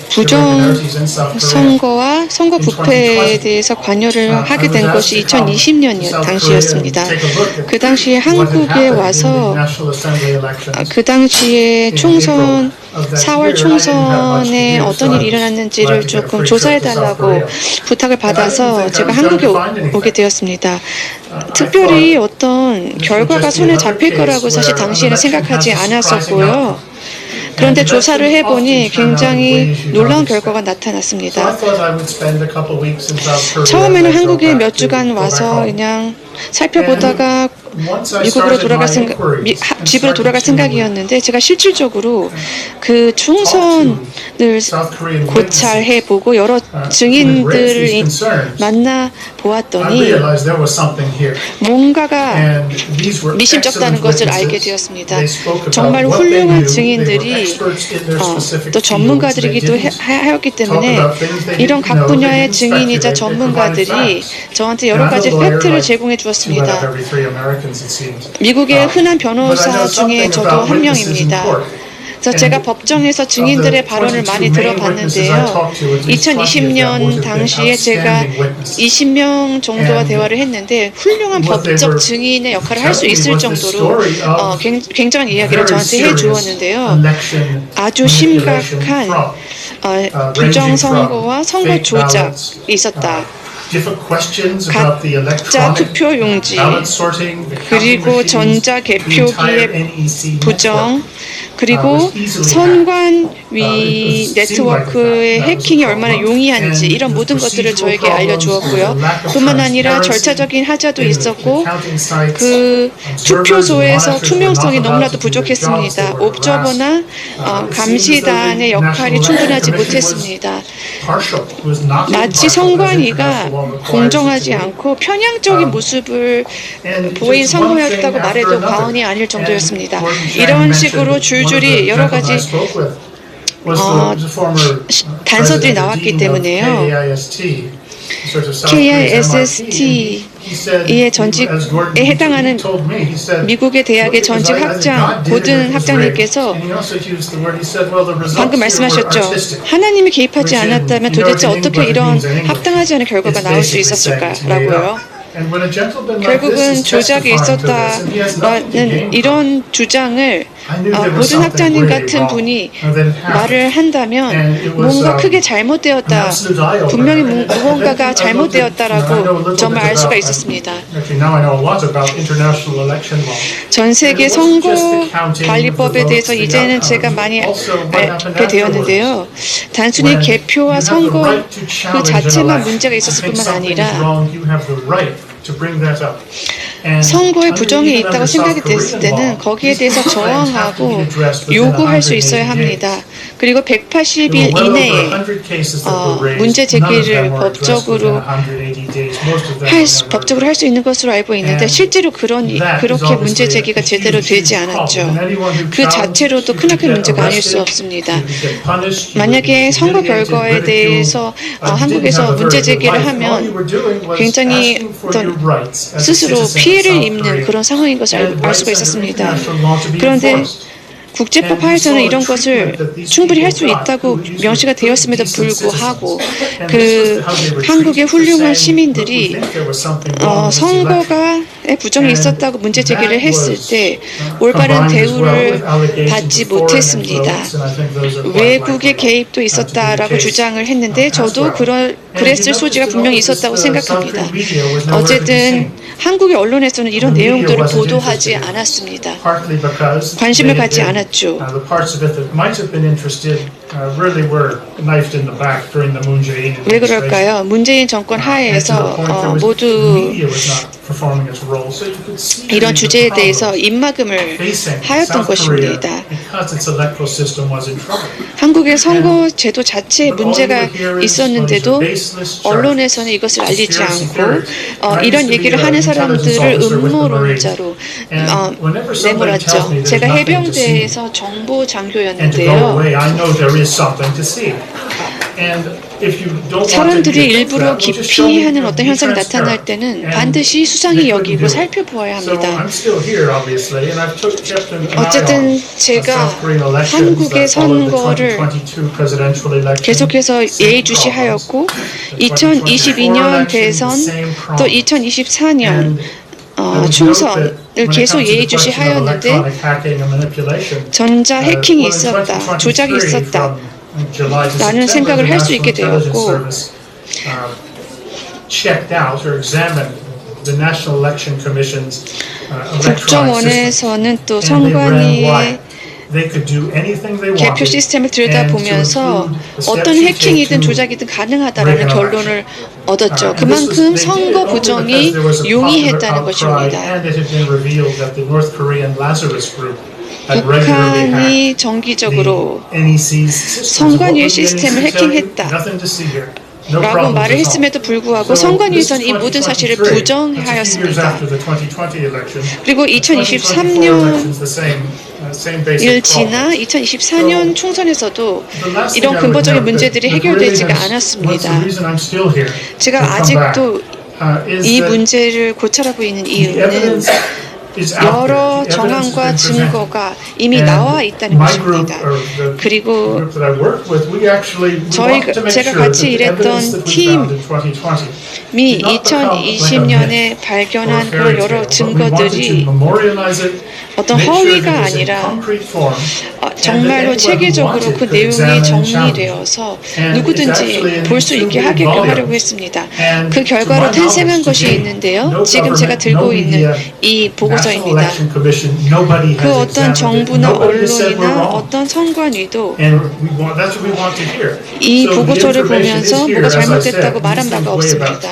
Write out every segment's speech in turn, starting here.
부정 선거와 선거 부패에 대해서 관여를 하게 된 것이 2020년 당시였습니다. 그 당시에 한국에 와서 그 당시에 총선 4월 총선에 어떤 일이 일어났는지를 조금 조사해달라고 부탁을 받아서 제가 한국에 오게 되었습니다. 특별히 어떤 결과가 손에 잡힐 거라고 사실 당시에는 생각하지 않았었고요. 그런데 조사를 해보니 굉장히 놀라운 결과가 나타났습니다. 처음에는 한국에 몇 주간 와서 그냥 살펴보다가 미국으로 집으로 돌아갈 생각이었는데 제가 실질적으로 그 총선을 고찰해보고 여러 증인들을 만나 보았더니 뭔가가 미심쩍다는 것을 알게 되었습니다. 정말 훌륭한 증인들이 또 전문가들이기도 하였기 때문에 이런 각 분야의 증인이자 전문가들이 저한테 여러 가지 팩트를 제공해 주었습니다. 미국의 흔한 변호사 중에 저도 한 명입니다. 그래서 제가 법정에서 증인들의 발언을 많이 들어봤는데요. 2020년 당시에 제가 20명 정도와 대화를 했는데 훌륭한 법적 증인의 역할을 할 수 있을 정도로 굉장한 이야기를 저한테 해주었는데요. 아주 심각한 부정선거와 선거 조작이 있었다. 가짜 투표용지 그리고 전자개표기의 부정 그리고 선관위 네트워크의 해킹이 얼마나 용이한지 이런 모든 것들을 저에게 알려주었고요. 뿐만 아니라 절차적인 하자도 있었고 그 투표소에서 투명성이 너무나도 부족했습니다. 옵저버나 감시단의 역할이 충분하지 못했습니다. 마치 선관위가 공정하지 않고 편향적인 모습을 보인 선거였다고 말해도 과언이 아닐 정도였습니다. 이런 식으로 줄줄이 여러 가지 단서들이 나왔기 때문에요. KISST의 전직에 해당하는 미국의 대학의 전직 학장, 고등 학장님께서 방금 말씀하셨죠. 하나님이 개입하지 않았다면 도대체 어떻게 이런 합당하지 않은 결과가 나올 수 있었을까라고요. 결국은 조작이 있었다라는 이런 주장을 모든 학자님 같은 분이 말을 한다면 뭔가 크게 잘못되었다, 분명히 무언가가 잘못되었다라고 정말 알 수가 있었습니다. 전 세계 선거관리법에 대해서 이제는 제가 많이 알게 되었는데요. 단순히 개표와 선거 그 자체만 문제가 있었을 뿐만 아니라 선거에 부정이 있다고 생각이 됐을 때는 거기에 대해서 저항하고 요구할 수 있어야 합니다. 그리고 180일 이내에 문제 제기를 법적으로 할 수 있는 것으로 알고 있는데 실제로 그렇게 문제 제기가 제대로 되지 않았죠. 그 자체로도 크나큰 문제가 아닐 수 없습니다. 만약에 선거 결과에 대해서 한국에서 문제 제기를 하면 굉장히 어떤 스스로 피해를 입는 그런 상황인 것을 알 수가 있었습니다. 그런데 국제법 하에서는 이런 것을 충분히 할 수 있다고 명시가 되었음에도 불구하고 그 한국의 훌륭한 시민들이 선거가에 부정이 있었다고 문제 제기를 했을 때 올바른 대우를 받지 못했습니다. 외국의 개입도 있었다라고 주장을 했는데 저도 그랬을 소지가 분명히 있었다고 생각합니다. 어쨌든 한국의 언론에서는 이런 내용들을 보도하지 않았습니다. 관심을 갖지 않았죠. 왜 그럴까요? 문재인 정권 하에서 모두 이런 주제에 대해서 입막음을 하였던 것입니다. 한국의 선거 제도 자체에 문제가 있었는데도 언론에서는 이것을 알리지 않고 이런 얘기를 하는 사람들을 음모론자로 내몰았죠. 제가 해병대에서 정보 장교였는데요. 사람들이 일부러 기피하는 어떤 현상이 나타날 때는 반드시 수상히 여기고 살펴보아야 합니다. 어쨌든 제가 한국의 선거를 계속해서 예의주시하였고 2022년 대선 또 2024년 총선을 계속 예의주시하였는데 전자 해킹이 있었다, 조작이 있었다 라는 생각을 할 수 있게 되었고 국정원에서는 또 선관위의 개표 시스템을 들여다보면서 어떤 해킹이든 조작이든 가능하다라는 결론을 얻었죠. 그만큼 선거 부정이 용이했다는 것입니다. 북한이 정기적으로 선관위 시스템을 해킹했다 라고 말을 했음에도 불구하고 선관위에서는 이 모든 사실을 부정하였습니다. 그리고 2023년 일 지나 2024년 총선에서도 이런 근본적인 문제들이 해결되지가 않았습니다. 제가 아직도 이 문제를 고찰하고 있는 이유는 여러 정황과 증거가 이미 나와 있다는 것입니다. 그리고 제가 같이 일했던 팀이 2020년에 발견한 그런 여러 증거들이 어떤 허위가 아니라 정말로 체계적으로 그 내용이 정리되어서 누구든지 볼 수 있게 하게끔 하려고 했습니다. 그 결과로 탄생한 것이 있는데요. 지금 제가 들고 있는 이 보고서입니다. 그 어떤 정부나 언론이나 어떤 선관위도 이 보고서를 보면서 뭐가 잘못됐다고 말한 바가 없습니다.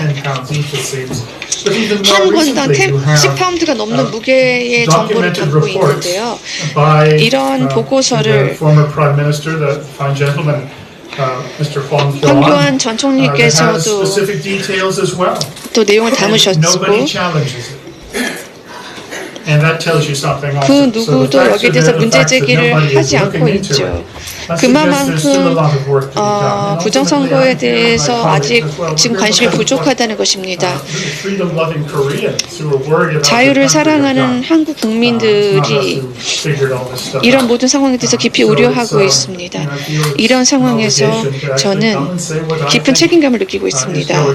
한 권당 10파운드가 넘는 무게의 정보를 갖고 있는데요. 이런 보고서를 황교안 전 총리께서도 또 내용을 담으셨고 그 누구도 여기에 대해서 문제 제기를 하지 않고 있죠. 그만큼 부정선거에 대해서 아직 지금 관심이 부족하다는 것입니다. 자유를 사랑하는 한국 국민들이 이런 모든 상황에 대해서 깊이 우려하고 있습니다. 이런 상황에서 저는 깊은 책임감을 느끼고 있습니다.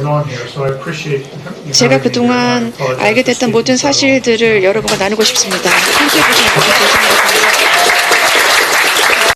제가 그동안 알게 됐던 모든 사실들을 여러분과 나누고 싶습니다. 함께해 주신 것에 감사합니다.